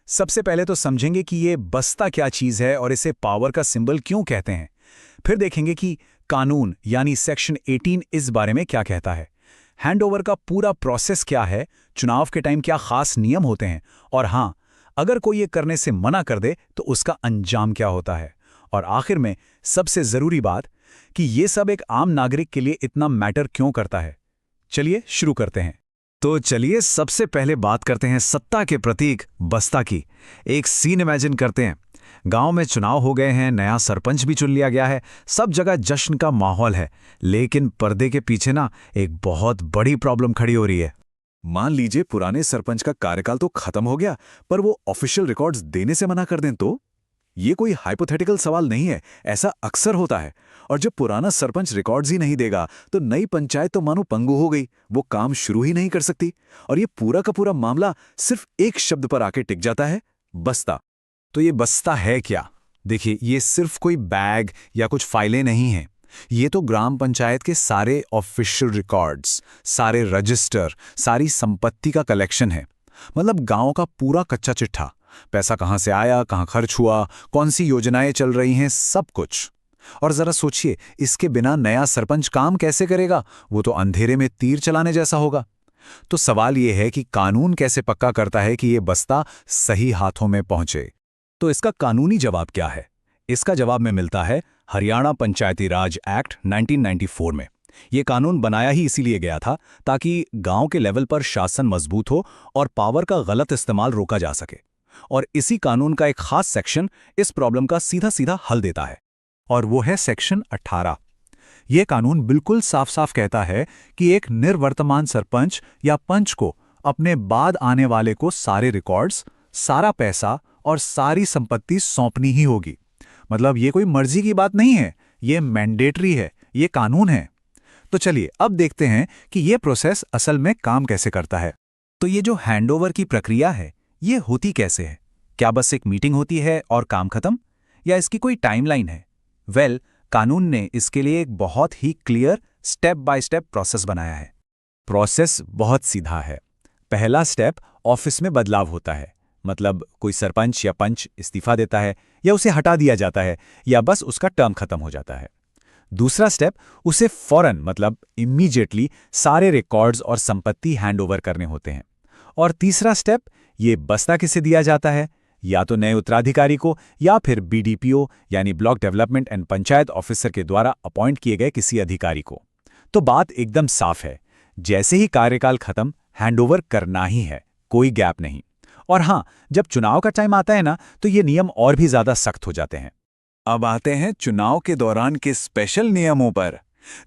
सबसे पहले तो समझेंगे कि ये बस्ता क्या चीज़ है और इसे पावर का सिंबल क्यों कहते हैं। फिर देखेंगे कि कानून यानी सेक्शन 18 इस बारे में क्या कहता है, हैंडओवर का पूरा प्रोसेस क्या है, चुनाव के टाइम क्या खास नियम होते हैं, और हाँ, अगर कोई ये करने से मना कर दे तो उसका अंजाम क्या होता है। और आखिर में सबसे ज़रूरी बात कि ये सब एक आम नागरिक के लिए इतना मैटर क्यों करता है। चलिए शुरू करते हैं। तो चलिए सबसे पहले बात करते हैं सत्ता के प्रतीक बस्ता की। एक सीन इमेजिन करते हैं। गांव में चुनाव हो गए हैं, नया सरपंच भी चुन लिया गया है, सब जगह जश्न का माहौल है। लेकिन पर्दे के पीछे ना एक बहुत बड़ी प्रॉब्लम खड़ी हो रही है। मान लीजिए पुराने सरपंच का कार्यकाल तो खत्म हो गया, पर वो ऑफिशियल रिकॉर्ड्स देने से मना कर दें तो? ये कोई हाइपोथेटिकल सवाल नहीं है, ऐसा अक्सर होता है। और जब पुराना सरपंच रिकॉर्ड्स ही नहीं देगा तो नई पंचायत तो मानो पंगु हो गई, वो काम शुरू ही नहीं कर सकती। और ये पूरा का पूरा मामला सिर्फ एक शब्द पर आके टिक जाता है, बस्ता। तो ये बस्ता है क्या? देखिए, ये सिर्फ कोई बैग या कुछ फाइलें नहीं हैं। ये तो ग्राम पंचायत के सारे ऑफिशियल रिकॉर्ड्स, सारे रजिस्टर, सारी संपत्ति का कलेक्शन है। मतलब गांव का पूरा कच्चा चिट्ठा, पैसा कहाँ से आया, कहाँ खर्च हुआ, कौन सी योजनाएं चल रही हैं, सब कुछ। और जरा सोचिए, इसके बिना नया सरपंच काम कैसे करेगा? वो तो अंधेरे में तीर चलाने जैसा होगा। तो सवाल ये है कि कानून कैसे पक्का करता है कि ये बस्ता सही हाथों में पहुंचे? तो इसका कानूनी जवाब क्या है? इसका जवाब में मिलता है हरियाणा पंचायती राज एक्ट 1994 में। ये कानून बनाया ही इसीलिए गया था ताकि गांव के लेवल पर शासन मजबूत हो और पावर का गलत इस्तेमाल रोका जा सके। और इसी कानून का एक खास सेक्शन इस प्रॉब्लम का सीधा सीधा हल देता है, और वो है सेक्शन 18। ये कानून बिल्कुल साफ साफ कहता है कि एक निर्वर्तमान सरपंच या पंच को अपने बाद आने वाले को सारे रिकॉर्ड्स, सारा पैसा और सारी संपत्ति सौंपनी ही होगी। मतलब ये कोई मर्जी की बात नहीं है, ये मैंडेटरी है, ये कानून है। तो चलिए अब देखते हैं कि ये प्रोसेस असल में काम कैसे करता है। तो ये जो हैंडओवर की प्रक्रिया है, ये होती कैसे है? क्या बस एक मीटिंग होती है और काम खत्म, या इसकी कोई टाइमलाइन है? कानून ने इसके लिए एक बहुत ही clear step by step process बनाया है। प्रोसेस बहुत सीधा है। पहला स्टेप, ऑफिस में बदलाव होता है। मतलब कोई सरपंच या पंच इस्तीफा देता है, या उसे हटा दिया जाता है, या बस उसका टर्म खत्म हो जाता है। दूसरा स्टेप, उसे फौरन मतलब इमीडिएटली सारे रिकॉर्ड्स और संपत्ति हैंडओवर करने होते हैं। और तीसरा स्टेप, ये बस्ता किसे दिया जाता है? या तो नए उत्तराधिकारी को, या फिर बीडीपीओ यानी block development and panchayat officer के द्वारा अपॉइंट किए गए किसी अधिकारी को। तो बात एकदम साफ है, जैसे ही कार्यकाल खत्म, हैंडओवर करना ही है, कोई गैप नहीं। और हाँ, जब चुनाव का टाइम आता है ना, तो ये नियम और भी ज्यादा सख्त हो जाते हैं। अब आते हैं चुनाव के दौरान के स्पेशल नियमों पर।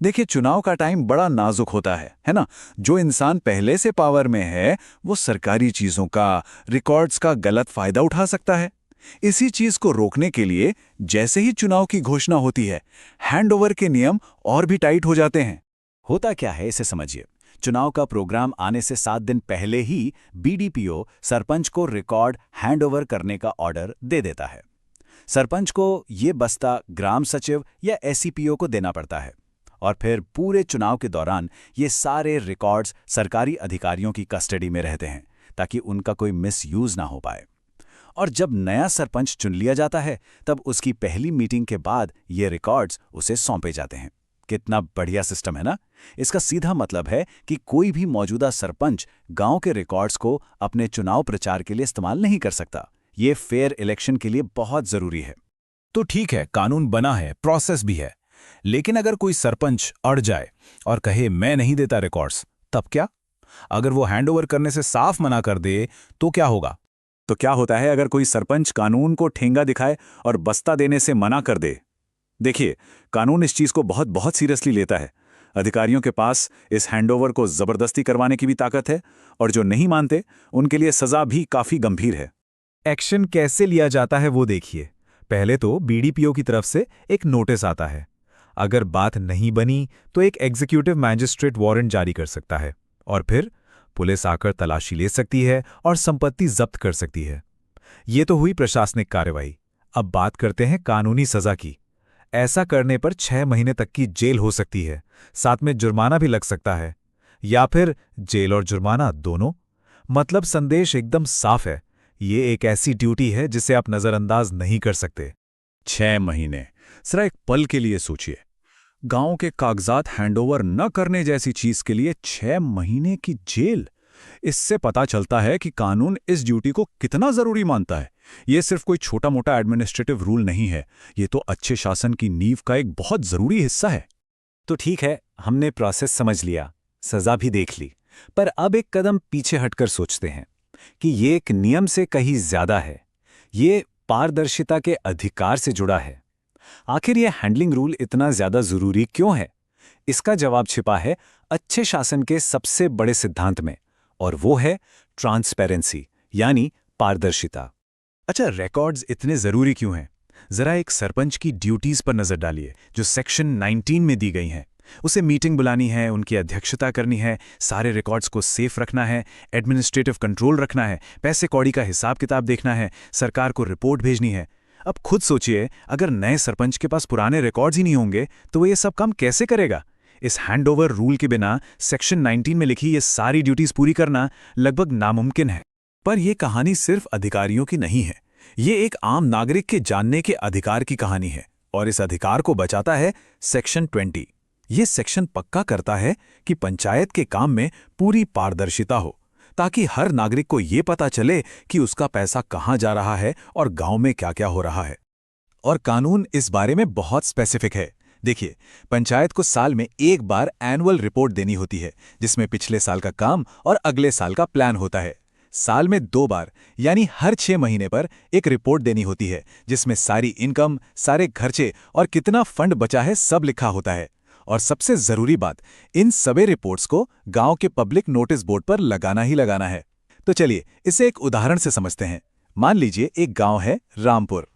देखिए, चुनाव का टाइम बड़ा नाजुक होता है ना? जो इंसान पहले से पावर में है, वो सरकारी चीजों का, रिकॉर्ड्स का गलत फायदा उठा सकता है। इसी चीज को रोकने के लिए जैसे ही चुनाव की घोषणा होती है, हैंडओवर के नियम और भी टाइट हो जाते हैं। होता क्या है, इसे समझिए। चुनाव का प्रोग्राम आने से 7 दिन पहले ही बीडीपीओ सरपंच को रिकॉर्ड हैंडओवर करने का ऑर्डर दे देता है। सरपंच को ये बस्ता ग्राम सचिव या एसईपीओ को देना पड़ता है, और फिर पूरे चुनाव के दौरान ये सारे रिकॉर्ड्स सरकारी अधिकारियों की कस्टडी में रहते हैं ताकि उनका कोई मिसयूज ना हो पाए। और जब नया सरपंच चुन लिया जाता है, तब उसकी पहली मीटिंग के बाद ये रिकॉर्ड्स उसे सौंपे जाते हैं। कितना बढ़िया सिस्टम है ना? इसका सीधा मतलब है कि कोई भी मौजूदा सरपंच गांव के रिकॉर्ड्स को अपने चुनाव प्रचार के लिए इस्तेमाल नहीं कर सकता। ये फेयर इलेक्शन के लिए बहुत जरूरी है। तो ठीक है, कानून बना है, प्रोसेस भी है, लेकिन अगर कोई सरपंच अड़ जाए और कहे मैं नहीं देता रिकॉर्ड्स, तब क्या? अगर वो हैंडओवर करने से साफ मना कर दे तो क्या होगा? तो क्या होता है अगर कोई सरपंच कानून को ठेंगा दिखाए और बस्ता देने से मना कर दे? देखिए, कानून इस चीज को बहुत बहुत सीरियसली लेता है। अधिकारियों के पास इस हैंडओवर को जबरदस्ती करवाने की भी ताकत है, और जो नहीं मानते उनके लिए सजा भी काफी गंभीर है। एक्शन कैसे लिया जाता है वो देखिए। पहले तो बीडीपीओ की तरफ से एक नोटिस आता है। अगर बात नहीं बनी तो एक एग्जीक्यूटिव मैजिस्ट्रेट वारंट जारी कर सकता है, और फिर पुलिस आकर तलाशी ले सकती है और संपत्ति जब्त कर सकती है। ये तो हुई प्रशासनिक कार्रवाई। अब बात करते हैं कानूनी सजा की। ऐसा करने पर 6 महीने तक की जेल हो सकती है, साथ में जुर्माना भी लग सकता है, या फिर जेल और जुर्माना दोनों। मतलब संदेश एकदम साफ है, ये एक ऐसी ड्यूटी है जिसे आप नजरअंदाज नहीं कर सकते। 6 महीने, जरा एक पल के लिए सोचिए। गांव के कागजात हैंडओवर न करने जैसी चीज के लिए 6 महीने की जेल। इससे पता चलता है कि कानून इस ड्यूटी को कितना जरूरी मानता है। ये सिर्फ कोई छोटा मोटा एडमिनिस्ट्रेटिव रूल नहीं है, ये तो अच्छे शासन की नींव का एक बहुत जरूरी हिस्सा है। तो ठीक है, हमने प्रोसेस समझ लिया, सजा भी देख ली, पर अब एक कदम पीछे हटकर सोचते हैं कि ये एक नियम से कहीं ज्यादा है। ये पारदर्शिता के अधिकार से जुड़ा है। आखिर ये हैंडलिंग रूल इतना ज्यादा जरूरी क्यों है? इसका जवाब छिपा है अच्छे शासन के सबसे बड़े सिद्धांत में, और वो है ट्रांसपेरेंसी, यानी पारदर्शिता। अच्छा, रिकॉर्ड्स इतने जरूरी क्यों हैं? जरा एक सरपंच की ड्यूटीज पर नजर डालिए जो सेक्शन 19 में दी गई हैं। उसे मीटिंग बुलानी है, उनकी अध्यक्षता करनी है, सारे रिकॉर्ड्स को सेफ रखना है, एडमिनिस्ट्रेटिव कंट्रोल रखना है, पैसे कौड़ी का हिसाब किताब देखना है, सरकार को रिपोर्ट भेजनी है। अब खुद सोचिए, अगर नए सरपंच के पास पुराने रिकॉर्ड्स ही नहीं होंगे तो वो ये सब काम कैसे करेगा? इस हैंडओवर रूल के बिना सेक्शन 19 में लिखी ये सारी ड्यूटीज पूरी करना लगभग नामुमकिन है। पर यह कहानी सिर्फ अधिकारियों की नहीं है, ये एक आम नागरिक के जानने के अधिकार की कहानी है, और इस अधिकार को बचाता है सेक्शन 20। ये सेक्शन पक्का करता है कि पंचायत के काम में पूरी पारदर्शिता हो, ताकि हर नागरिक को ये पता चले कि उसका पैसा कहाँ जा रहा है और गांव में क्या क्या हो रहा है। और कानून इस बारे में बहुत स्पेसिफिक है। देखिए, पंचायत को साल में एक बार एनुअल रिपोर्ट देनी होती है, जिसमें पिछले साल का काम और अगले साल का प्लान होता है। साल में 2 बार, यानी हर 6 महीने पर एक रिपोर्ट देनी होती है, जिसमें सारी इनकम, सारे खर्चे और कितना फंड बचा है सब लिखा होता है। और सबसे जरूरी बात, इन सभी रिपोर्ट्स को गांव के पब्लिक नोटिस बोर्ड पर लगाना ही लगाना है। तो चलिए इसे एक उदाहरण से समझते हैं। मान लीजिए एक गांव है रामपुर।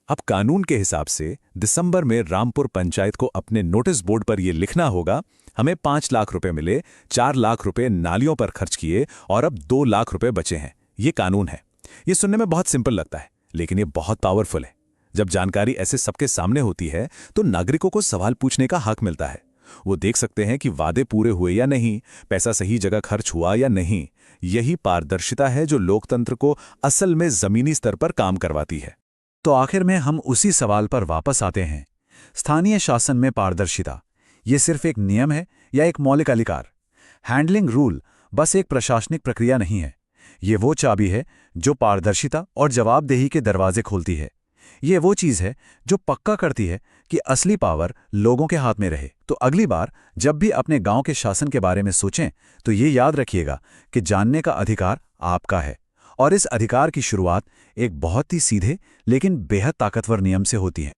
अब कानून के हिसाब से दिसंबर में रामपुर पंचायत को अपने नोटिस बोर्ड पर यह लिखना होगा, हमें 5 लाख रुपए मिले, 4 लाख रुपए नालियों पर खर्च किए और अब 2 लाख रुपए बचे हैं। ये कानून है। ये सुनने में बहुत सिंपल लगता है, लेकिन ये बहुत पावरफुल है। जब जानकारी ऐसे सबके सामने होती है तो नागरिकों को सवाल पूछने का हक मिलता है। वो देख सकते हैं कि वादे पूरे हुए या नहीं, पैसा सही जगह खर्च हुआ या नहीं। यही पारदर्शिता है जो लोकतंत्र को असल में जमीनी स्तर पर काम करवाती है। तो आखिर में हम उसी सवाल पर वापस आते हैं, स्थानीय शासन में पारदर्शिता ये सिर्फ एक नियम है या एक मौलिक अधिकार? हैंडलिंग रूल बस एक प्रशासनिक प्रक्रिया नहीं है, ये वो चाबी है जो पारदर्शिता और जवाबदेही के दरवाजे खोलती है। ये वो चीज़ है जो पक्का करती है कि असली पावर लोगों के हाथ में रहे। तो अगली बार जब भी अपने गांव के शासन के बारे में सोचें तो ये याद रखिएगा कि जानने का अधिकार आपका है, और इस अधिकार की शुरुआत एक बहुत ही सीधे लेकिन बेहद ताकतवर नियम से होती है।